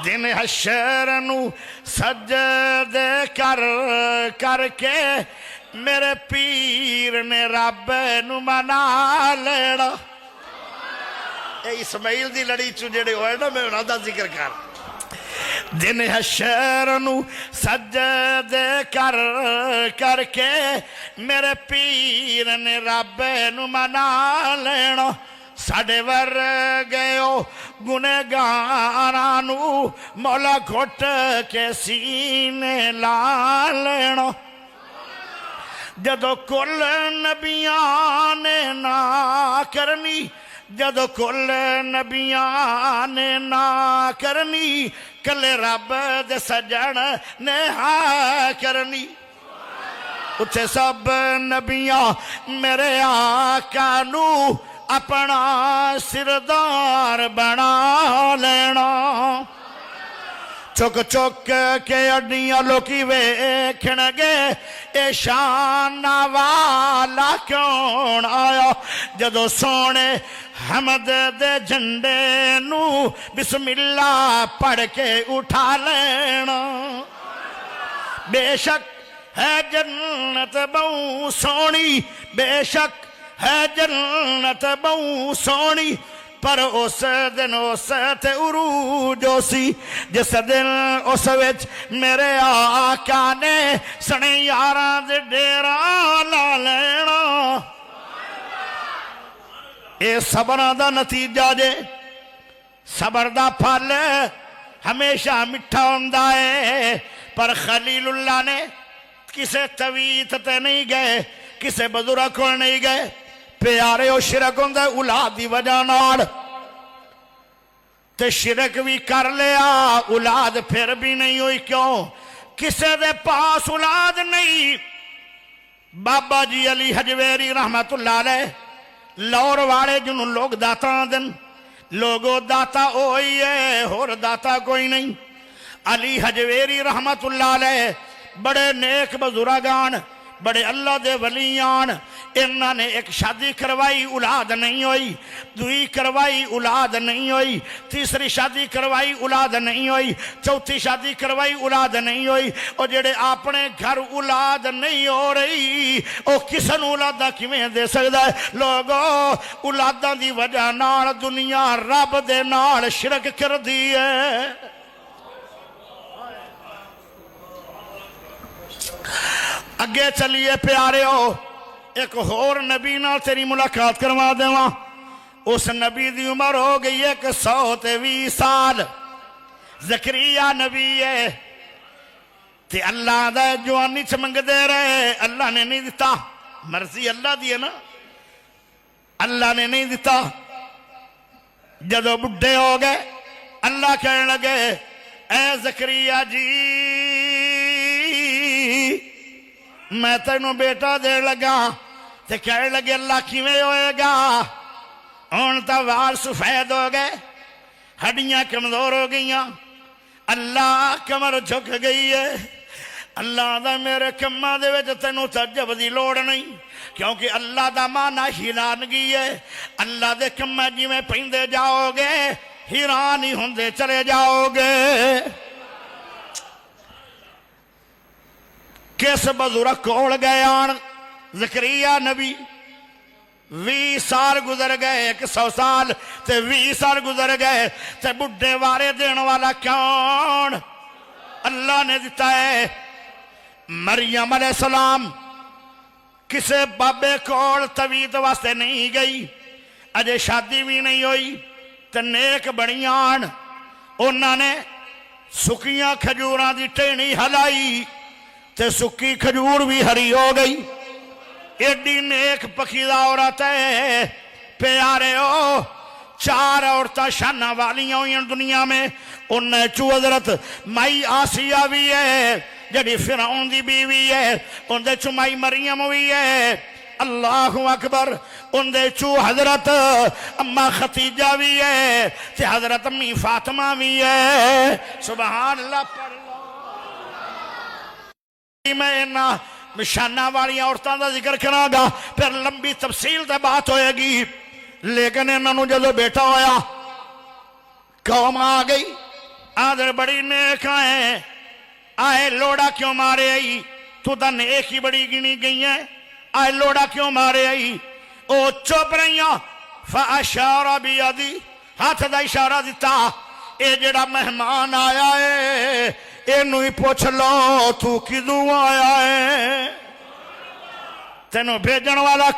دن حشر نو سجدے کر کر کے میرے پیر نے رب نو منا لینا. اے اسماعیل دی لڑی چو جڑے ہوئے نا میں انہاں دا ذکر کر. دن حشر نو سجدے کر کر کے میرے پیر نے رب نو منا لینا. ساڑے ور گئے گنہگاراں نو مولا گھٹ کے سینے لا لینا. جدو کل نبیاں نے نا کرنی جدو کل نبیاں نے نا کرنی کلے رب دے سجن نے ہاں کرنی. اتھے سب نبیاں میرے آقا نو اپنا سردار بنا لینا. چک چک کے اڈیاں لوکی ویکھن گے اے شان والا کون آیا. جدو سونے حمد دے جھنڈے نو بسم اللہ پڑھ کے اٹھا لینا. بے شک ہے جنت بہو سونی بے شک ہے جنت بہو سونی پر اس دن اس تے عروج سی جس دن اس وچ میرے آقا نے سنے یاراں دے ڈیرا لا لینا. اے صبراں دا نتیجہ جے صبر دا پھل ہمیشہ مٹھا ہوندا ہے. پر خلیل اللہ نے کسے تویت تے نہیں گئے کسے بزرگ کو نہیں گئے. پیارے او شرک ہوندے اولاد دی وجہ نال تے شرک بھی کر لیا اولاد پھر بھی نہیں ہوئی. کیوں کسے دے پاس اولاد نہیں. بابا جی علی حجویری رحمت اللہ علیہ لور والے جنہوں لوگ داتا دن لوگو داتا ہوئی ہے اور داتا کوئی نہیں. علی حجویری رحمت اللہ علیہ بڑے نیک بزرگان بڑے اللہ دے ولیان. انہوں نے ایک شادی کروائی اولاد نہیں ہوئی. دوئی کروائی اولاد نہیں ہوئی. تیسری شادی کروائی اولاد نہیں ہوئی. چوتھی شادی کروائی اولاد نہیں ہوئی. اور جڑے اپنے گھر اولاد نہیں ہو رہی او کسن اولادہ کیویں دے سکدا ہے. لوگو اولاداں دی وجہ نال دنیا رب دے نال شرک کر دی ہے. اگے چلیے پیارے ہو ایک اور نبی نال تیری ملاقات کروا دیواں. اس نبی دی عمر ہو گئی 120 سال. زکریا نبی ہے تے اللہ دا جوانی چ منگدے رہے اللہ نے نہیں دیتا. مرضی اللہ دی ہے نا اللہ نے نہیں دیتا. جدو بڈھے ہو گئے اللہ کہنے لگے اے زکریا جی میں تینوں بیٹا دے لگا تے کہنے لگے اللہ کیویں ہوئے گا. ہن تا وال سفید ہو گئے ہڈیاں کمزور ہو گئیاں اللہ کمر جھک گئی ہے. اللہ دا میرے کماں دے وچ تینوں تعجب دی لوڑ نہیں کیونکہ اللہ دا معنی حیرانگی ہے. اللہ دے کماں جویں پیندے جاؤ گے حیران ہی ہوندے چلے جاؤ گے. کس بزرگ کول گئے آن زکریا نبی 20 سال گزر گئے 100 سال تے 20 سال گزر گئے تے بڈھے وارے دین والا کون اللہ نے دیتا ہے. مریم علیہ السلام کسے بابے کول تویت واسطے نہیں گئی اجے شادی بھی نہیں ہوئی تے نیک بڑیاں انہوں نے سکیاں کھجوراں دی ٹہنی ہلائی تے سکی کھجور بھی ہری ہو گئی. ایڈی نیک پکیدہ عورت ہے پیارے ہو. 4 عورتیں شانہ والیاں ہوئی دنیا میں. انہیں چو حضرت مائی آسیہ بھی ہے جڑی فرعون دی بیوی ہے. انہیں چو مائی مریم بھی ہے. اللہ اکبر. انہیں چو حضرت اماں خدیجہ بھی ہے تے حضرت امی فاطمہ بھی ہے. سبحان اللہ پڑھ میں شانہ والی عورتوں کا ذکر کراں گا پھر لمبی تفصیل تے بات ہوئے گی. لیکن انہوں جدو بیٹا ہویا قوم آ گئی آدر بڑی نیک آئے لوڑا کیوں مارے آئی تو تا نیک ہی بڑی گنی گئی ہے آئے لوڑا کیوں مارے آئی او چپ رہیاں فاشارہ بیادی ہاتھ دا اشارہ دیتا اے جڑا مہمان آیا ہے اے نوی پوچھ لو تو کدوں آیا ہے تینوں بھیجن والا